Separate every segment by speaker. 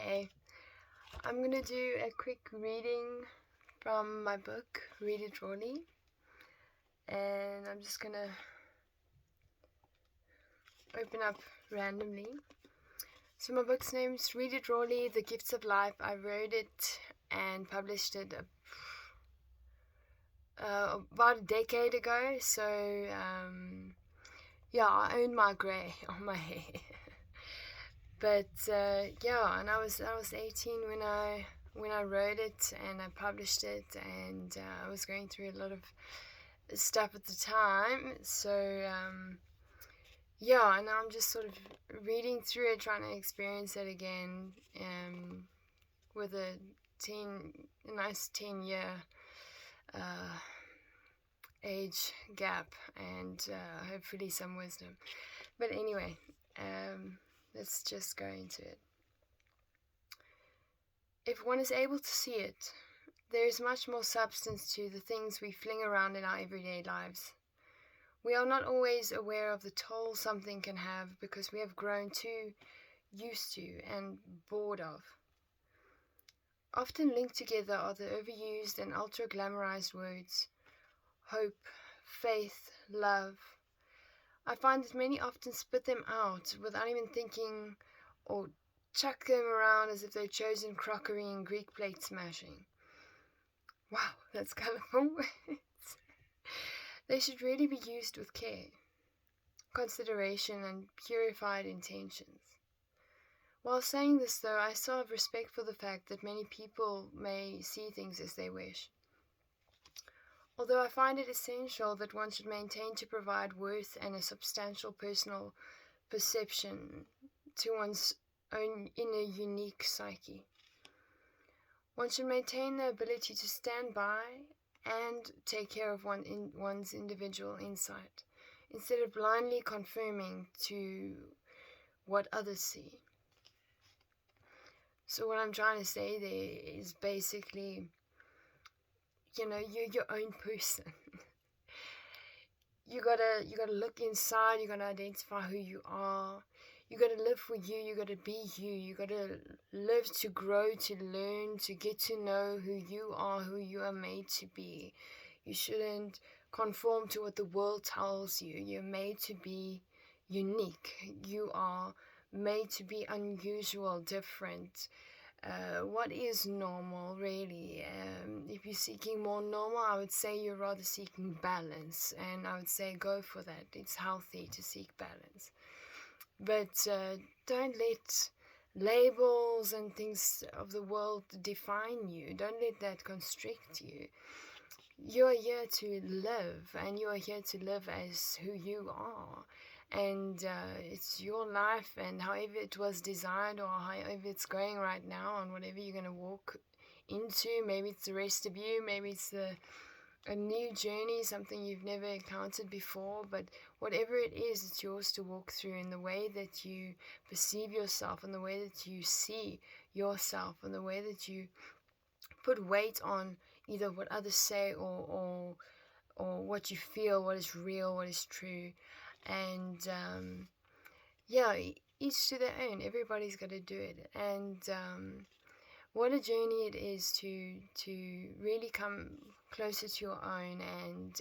Speaker 1: Okay, I'm gonna do a quick reading from my book, Read It Rawly, and I'm just gonna open up randomly. So my book's name's Read It Rawly, The Gifts of Life. I wrote it and published it about a decade ago, so yeah, I owned my grey on my hair. But yeah, and I was 18 when I wrote it and I published it, and I was going through a lot of stuff at the time. So yeah, and I'm just sort of reading through it, trying to experience it again, with a nice 10-year age gap, and hopefully some wisdom. But anyway, let's just go into it. If one is able to see it, there is much more substance to the things we fling around in our everyday lives. We are not always aware of the toll something can have because we have grown too used to and bored of. Often linked together are the overused and ultra-glamorized words hope, faith, love. I find that many often spit them out without even thinking, or chuck them around as if they're chosen crockery in Greek plate smashing. Wow, that's colourful words. They should really be used with care, consideration, and purified intentions. While saying this, though, I still have respect for the fact that many people may see things as they wish. Although I find it essential that one should maintain to provide worth and a substantial personal perception to one's own inner unique psyche. One should maintain the ability to stand by and take care of one's individual insight, instead of blindly conforming to what others see. So what I'm trying to say there is basically, you're your own person. You gotta look inside, you gotta identify who you are. You gotta live for you, you gotta be you, you gotta live to grow, to learn, to get to know who you are made to be. You shouldn't conform to what the world tells you. You're made to be unique. You are made to be unusual, different. What is normal, really? If you're seeking more normal, I would say you're rather seeking balance, and I would say go for that. It's healthy to seek balance. But don't let labels and things of the world define you. Don't let that constrict you. You are here to live, and you are here to live as who you are. And it's your life, and however it was designed, or however it's going right now, and whatever you're going to walk into, maybe it's the rest of you, maybe it's a new journey, something you've never encountered before, but whatever it is, it's yours to walk through in the way that you perceive yourself, and the way that you see yourself, and the way that you put weight on either what others say or what you feel, what is real, what is true. And yeah, each to their own. Everybody's got to do it. And what a journey it is to really come closer to your own, and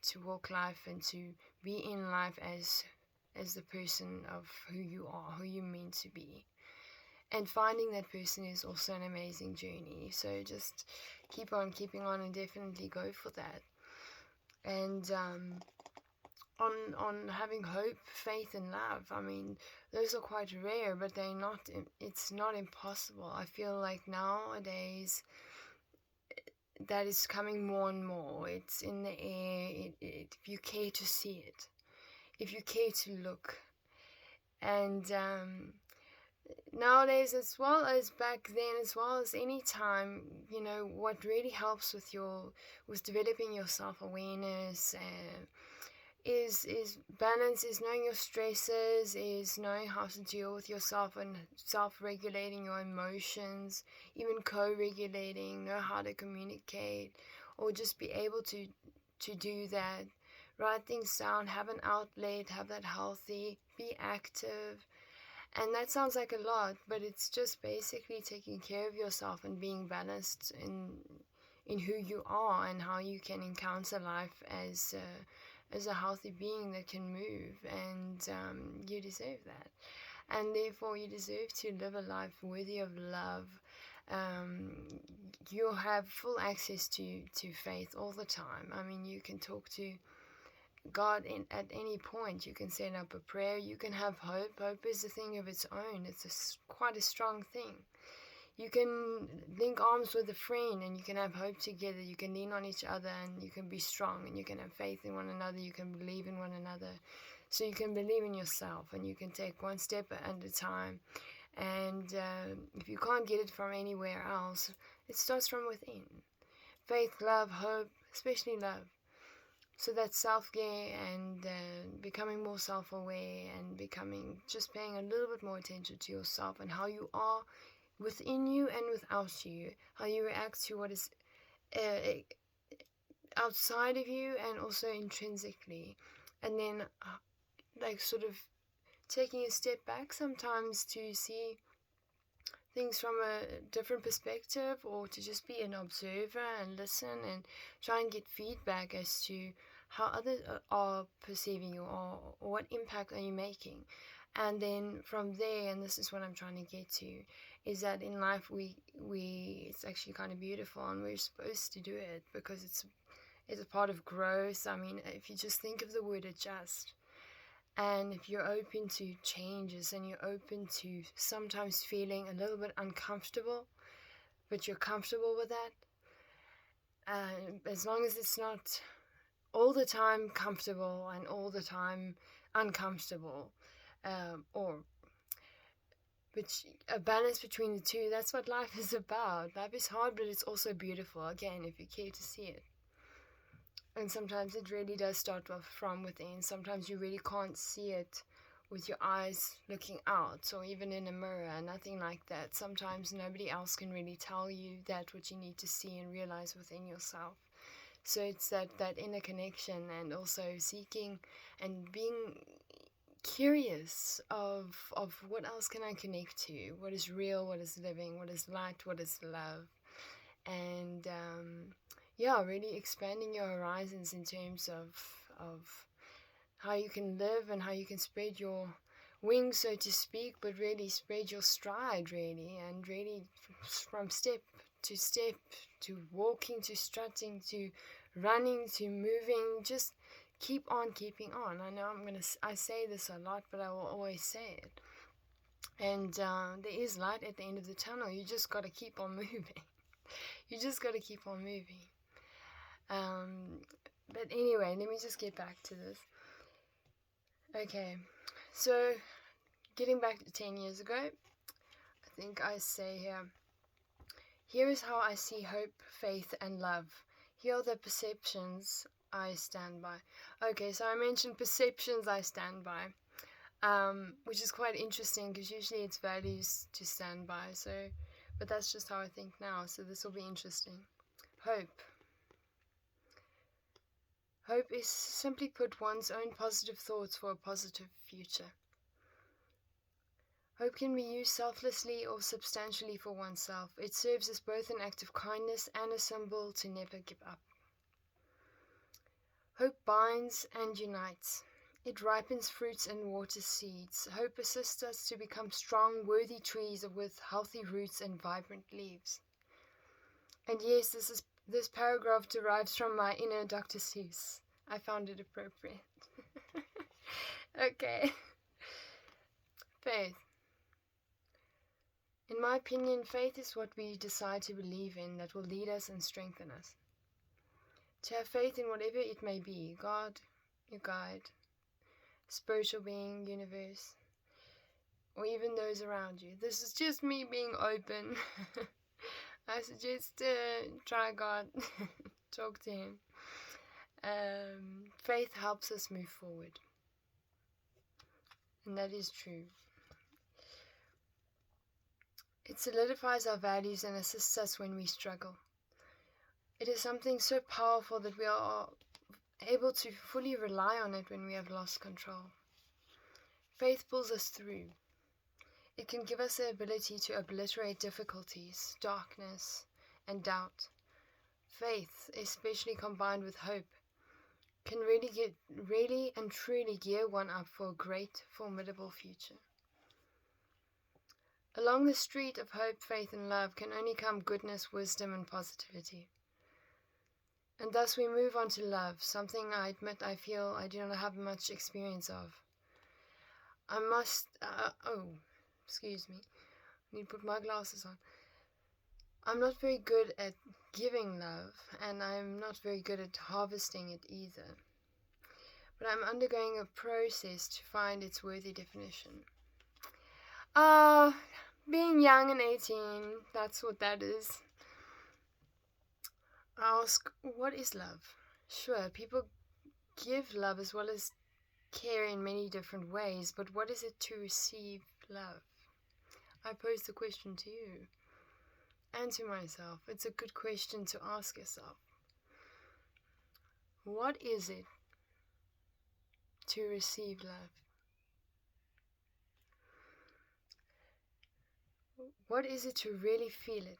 Speaker 1: to walk life, and to be in life as the person of who you are, who you're meant to be. And finding that person is also an amazing journey. So just keep on keeping on, and definitely go for that. And on having hope, faith, and love, I mean, those are quite rare, but it's not impossible. I feel like nowadays that is coming more and more. It's in the air, if you care to see it, if you care to look. And nowadays, as well as back then, as well as any time, what really helps with developing your self-awareness is balance, is knowing your stresses, is knowing how to deal with yourself, and self-regulating your emotions, even co-regulating, know how to communicate, or just be able to do that. Write things down, have an outlet, have that healthy, be active, And that sounds like a lot, but it's just basically taking care of yourself and being balanced in who you are and how you can encounter life as a healthy being that can move. And you deserve that. And therefore, you deserve to live a life worthy of love. Um, you have full access to faith all the time. I mean, you can talk to God at any point. You can set up a prayer. You can have hope. Hope is a thing of its own. It's quite a strong thing. You can link arms with a friend and you can have hope together. You can lean on each other and you can be strong and you can have faith in one another. You can believe in one another. So you can believe in yourself and you can take one step at a time. And if you can't get it from anywhere else, it starts from within. Faith, love, hope, especially love. So that's self-care and becoming more self-aware and just paying a little bit more attention to yourself and how you are within you and without you, how you react to what is outside of you and also intrinsically. And then like sort of taking a step back sometimes to see things from a different perspective, or to just be an observer and listen and try and get feedback as to how others are perceiving you, or what impact are you making. And then from there, and this is what I'm trying to get to, is that in life we it's actually kind of beautiful and we're supposed to do it because it's a part of growth. I mean, if you just think of the word adjust, and if you're open to changes and you're open to sometimes feeling a little bit uncomfortable, but you're comfortable with that, as long as it's not all the time comfortable and all the time uncomfortable, but a balance between the two, that's what life is about. Life is hard, but it's also beautiful, again, if you care to see it. And sometimes it really does start off from within. Sometimes you really can't see it with your eyes looking out, or even in a mirror, nothing like that. Sometimes nobody else can really tell you that what you need to see and realize within yourself. So it's that inner connection, and also seeking and being curious of what else can I connect to, what is real, what is living, what is light, what is love. And really expanding your horizons in terms of how you can live and how you can spread your wings, so to speak, but really spread your stride, really, and really from step to walking to strutting to running to moving, just keep on keeping on. I know I say this a lot, but I will always say it. And there is light at the end of the tunnel. You just got to keep on moving. You just got to keep on moving. But anyway, let me just get back to this. Okay, so getting back to 10 years ago, I think I say here is how I see hope, faith, and love. Here are the perceptions I stand by. Okay, so I mentioned perceptions I stand by, which is quite interesting because usually it's values to stand by. But that's just how I think now, so this will be interesting. Hope. Hope is, simply put, one's own positive thoughts for a positive future. Hope can be used selflessly or substantially for oneself. It serves as both an act of kindness and a symbol to never give up. Hope binds and unites. It ripens fruits and waters seeds. Hope assists us to become strong, worthy trees with healthy roots and vibrant leaves. And yes, this paragraph derives from my inner Dr. Seuss. I found it appropriate. Okay. Faith. In my opinion, faith is what we decide to believe in that will lead us and strengthen us. To have faith in whatever it may be, God, your guide, spiritual being, universe, or even those around you. This is just me being open. I suggest try God, talk to Him. Faith helps us move forward, and that is true. It solidifies our values and assists us when we struggle. It is something so powerful that we are able to fully rely on it when we have lost control. Faith pulls us through. It can give us the ability to obliterate difficulties, darkness, and doubt. Faith, especially combined with hope, can really and truly gear one up for a great, formidable future. Along the street of hope, faith, and love can only come goodness, wisdom, and positivity. And thus we move on to love, something I admit I feel I do not have much experience of. Excuse me. I need to put my glasses on. I'm not very good at giving love, and I'm not very good at harvesting it either. But I'm undergoing a process to find its worthy definition. Being young and 18, that's what that is. Ask, what is love? Sure, people give love as well as care in many different ways, but what is it to receive love? I pose the question to you and to myself. It's a good question to ask yourself. What is it to receive love? What is it to really feel it?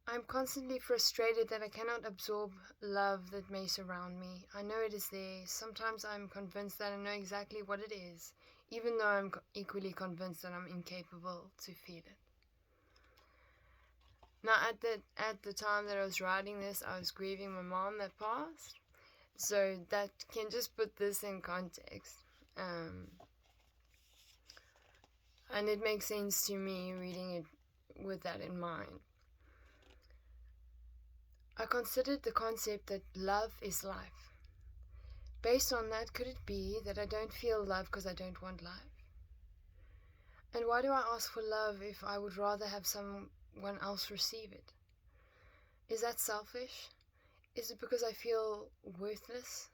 Speaker 1: I'm constantly frustrated that I cannot absorb love that may surround me. I know it is there. Sometimes I'm convinced that I know exactly what it is, even though I'm equally convinced that I'm incapable to feel it. Now, at the time that I was writing this, I was grieving my mom that passed. So that can just put this in context. And it makes sense to me reading it with that in mind. I considered the concept that love is life. Based on that, could it be that I don't feel love because I don't want life? And why do I ask for love if I would rather have someone else receive it? Is that selfish? Is it because I feel worthless?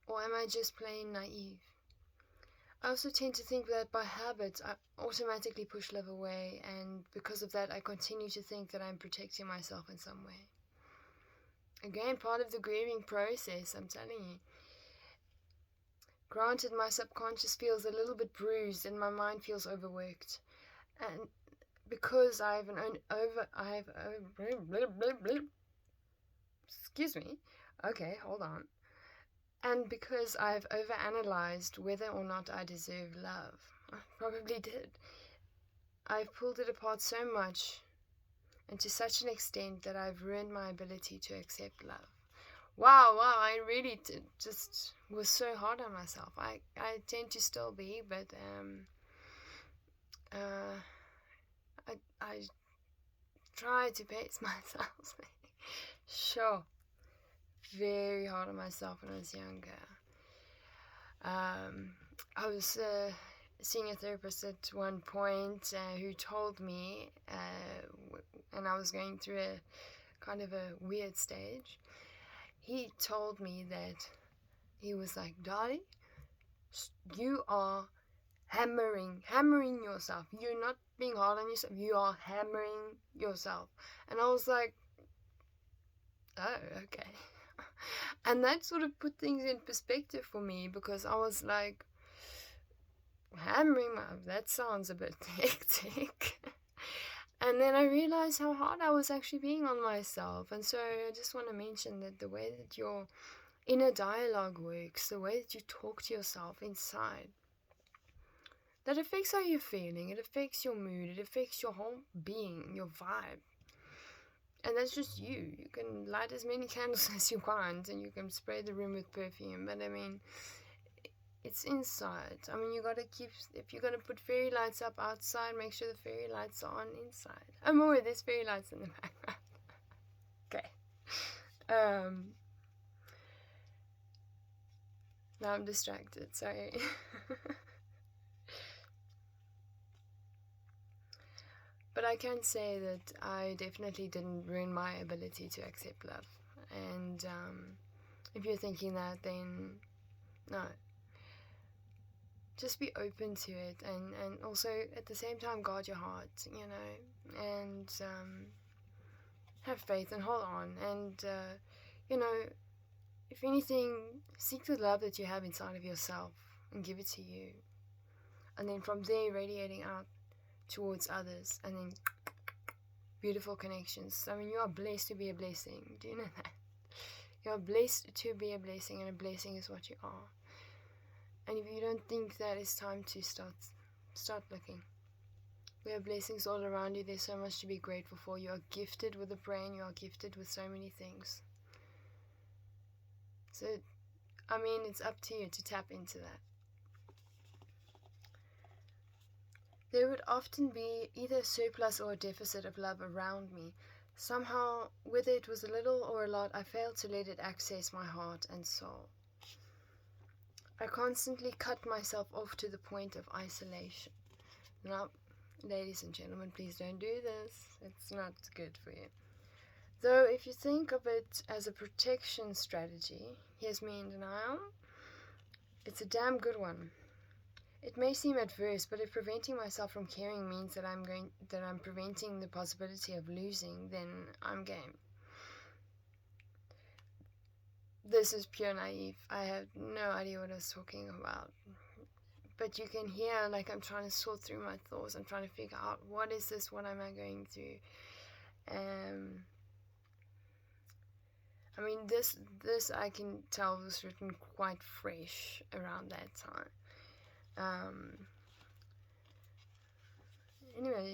Speaker 1: Or am I just plain naive? I also tend to think that by habit I automatically push love away, and because of that I continue to think that I'm protecting myself in some way. Again, part of the grieving process, I'm telling you. Granted, my subconscious feels a little bit bruised and my mind feels overworked. And because excuse me. Okay, hold on. And because I've overanalyzed whether or not I deserve love. I probably did. I've pulled it apart so much and to such an extent that I've ruined my ability to accept love. Wow, I really just was so hard on myself. I tend to still be, but I try to pace myself. Sure, very hard on myself when I was younger. I was seeing a therapist at one point who told me, and I was going through a kind of a weird stage. He told me that he was like, "Darling, you are hammering yourself. You're not being hard on yourself. You are hammering yourself." And I was like, "Oh, okay." And that sort of put things in perspective for me, because I was like, that sounds a bit hectic. And then I realized how hard I was actually being on myself. And so I just want to mention that the way that your inner dialogue works, the way that you talk to yourself inside, that affects how you're feeling. It affects your mood. It affects your whole being, your vibe. And that's just you. You can light as many candles as you want, and you can spray the room with perfume. But I mean, it's inside. I mean, if you're gonna put fairy lights up outside, make sure the fairy lights are on inside. Oh, more, there's fairy lights in the background. Okay. Now I'm distracted, sorry. But I can say that I definitely didn't ruin my ability to accept love. And if you're thinking that, then no. Just be open to it, and also at the same time guard your heart, and have faith and hold on, and if anything, seek the love that you have inside of yourself and give it to you, and then from there radiating out towards others, and then beautiful connections. I mean, you are blessed to be a blessing. Do you know that? You are blessed to be a blessing, and a blessing is what you are. And if you don't think that, it's time to start looking. We have blessings all around you. There's so much to be grateful for. You are gifted with a brain. You are gifted with so many things. So, I mean, it's up to you to tap into that. There would often be either a surplus or a deficit of love around me. Somehow, whether it was a little or a lot, I failed to let it access my heart and soul. I constantly cut myself off to the point of isolation. Now, ladies and gentlemen, please don't do this. It's not good for you. Though, if you think of it as a protection strategy, here's me in denial, it's a damn good one. It may seem adverse, but if preventing myself from caring means that I'm preventing the possibility of losing, then I'm game. This is pure naive. I have no idea what I was talking about. But you can hear, like, I'm trying to sort through my thoughts. I'm trying to figure out, what is this? What am I going through? I mean, this I can tell was written quite fresh around that time. Anyway,